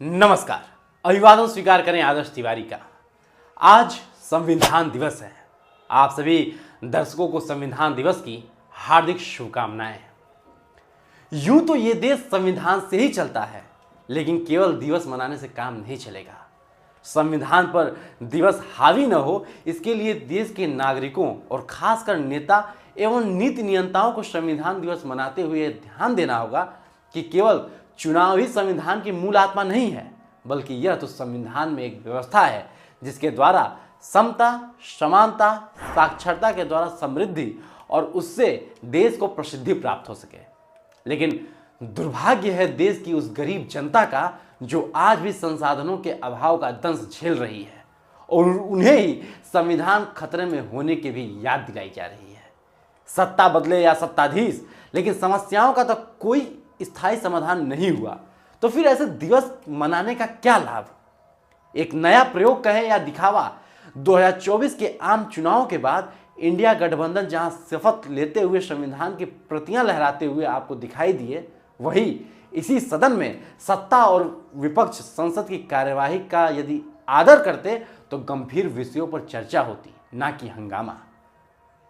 नमस्कार। अभिवादन स्वीकार करें आदर्श तिवारी का। आज संविधान दिवस है। आप सभी दर्शकों को संविधान दिवस की हार्दिक शुभकामनाएं। यूं तो ये देश संविधान से ही चलता है, लेकिन केवल दिवस मनाने से काम नहीं चलेगा। संविधान पर दिवस हावी न हो, इसके लिए देश के नागरिकों और खासकर नेता एवं नीति नियंताओं को संविधान दिवस मनाते हुए ध्यान देना होगा कि केवल चुनाव ही संविधान की मूल आत्मा नहीं है, बल्कि यह तो संविधान में एक व्यवस्था है जिसके द्वारा समता, समानता, साक्षरता के द्वारा समृद्धि और उससे देश को प्रसिद्धि प्राप्त हो सके। लेकिन दुर्भाग्य है देश की उस गरीब जनता का जो आज भी संसाधनों के अभाव का दंश झेल रही है और उन्हें ही संविधान खतरे में होने की भी याद दिलाई जा रही है। सत्ता बदले या सत्ताधीश, लेकिन समस्याओं का तो कोई स्थायी समाधान नहीं हुआ, तो फिर ऐसे दिवस मनाने का क्या लाभ? एक नया प्रयोग कहें या दिखावा। 2024 के आम चुनाव के बाद इंडिया गठबंधन जहां शपथ लेते हुए संविधान की प्रतियां लहराते हुए आपको दिखाई दिए, वही इसी सदन में सत्ता और विपक्ष संसद की कार्यवाही का यदि आदर करते तो गंभीर विषयों पर चर्चा होती, ना कि हंगामा।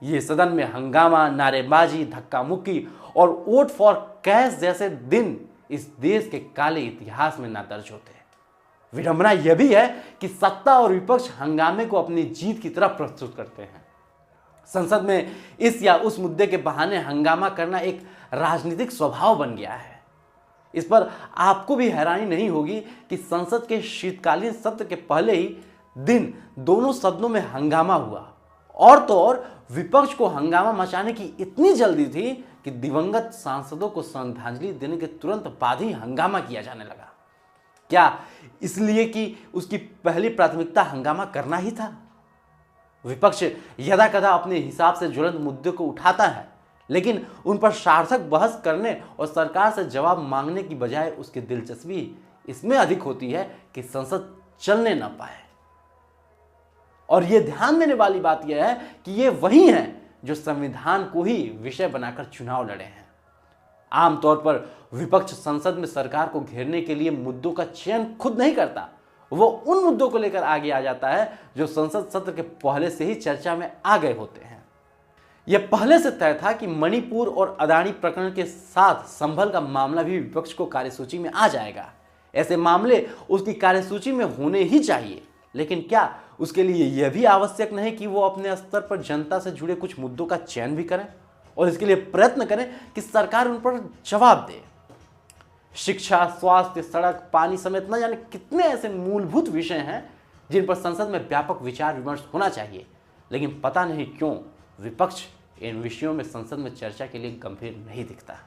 ये सदन में हंगामा, नारेबाजी, धक्का मुक्की और वोट फॉर कैश जैसे दिन इस देश के काले इतिहास में ना दर्ज होते। विडंबना यह भी है कि सत्ता और विपक्ष हंगामे को अपनी जीत की तरह प्रस्तुत करते हैं। संसद में इस या उस मुद्दे के बहाने हंगामा करना एक राजनीतिक स्वभाव बन गया है। इस पर आपको भी हैरानी नहीं होगी कि संसद के शीतकालीन सत्र के पहले ही दिन दोनों सदनों में हंगामा हुआ, और तो और विपक्ष को हंगामा मचाने की इतनी जल्दी थी कि दिवंगत सांसदों को श्रद्धांजलि देने के तुरंत बाद ही हंगामा किया जाने लगा। क्या इसलिए कि उसकी पहली प्राथमिकता हंगामा करना ही था? विपक्ष यदा कदा अपने हिसाब से ज्वलंत मुद्दे को उठाता है, लेकिन उन पर सार्थक बहस करने और सरकार से जवाब मांगने की बजाय उसकी दिलचस्पी इसमें अधिक होती है कि संसद चलने न पाए। और यह ध्यान देने वाली बात यह है कि ये वही हैं जो संविधान को ही विषय बनाकर चुनाव लड़े हैं। आमतौर पर विपक्ष संसद में सरकार को घेरने के लिए मुद्दों का चयन खुद नहीं करता, वो उन मुद्दों को लेकर आगे आ जाता है जो संसद सत्र के पहले से ही चर्चा में आ गए होते हैं। यह पहले से तय था कि मणिपुर और अदानी प्रकरण के साथ संभल का मामला भी विपक्ष को कार्यसूची में आ जाएगा। ऐसे मामले उसकी कार्यसूची में होने ही चाहिए, लेकिन क्या उसके लिए यह भी आवश्यक नहीं कि वो अपने स्तर पर जनता से जुड़े कुछ मुद्दों का चयन भी करें और इसके लिए प्रयत्न करें कि सरकार उन पर जवाब दे? शिक्षा, स्वास्थ्य, सड़क, पानी समेत न जाने कितने ऐसे मूलभूत विषय हैं जिन पर संसद में व्यापक विचार विमर्श होना चाहिए, लेकिन पता नहीं क्यों विपक्ष इन विषयों में संसद में चर्चा के लिए गंभीर नहीं दिखता।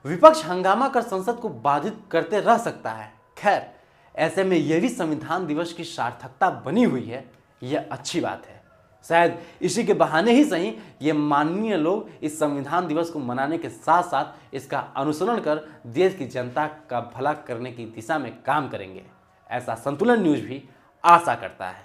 विपक्ष हंगामा कर संसद को बाधित करते रह सकता है। खैर, ऐसे में यह भी संविधान दिवस की सार्थकता बनी हुई है, यह अच्छी बात है। शायद इसी के बहाने ही सही ये माननीय लोग इस संविधान दिवस को मनाने के साथ साथ इसका अनुसरण कर देश की जनता का भला करने की दिशा में काम करेंगे, ऐसा संतुलन न्यूज भी आशा करता है।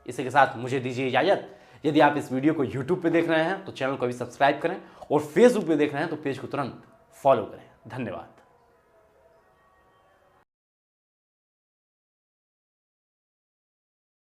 इसी के साथ मुझे दीजिए इजाजत। यदि आप इस वीडियो को यूट्यूब पे देख रहे हैं तो चैनल को भी सब्सक्राइब करें और फेसबुक पे देख रहे हैं तो पेज को तुरंत फॉलो करें। धन्यवाद।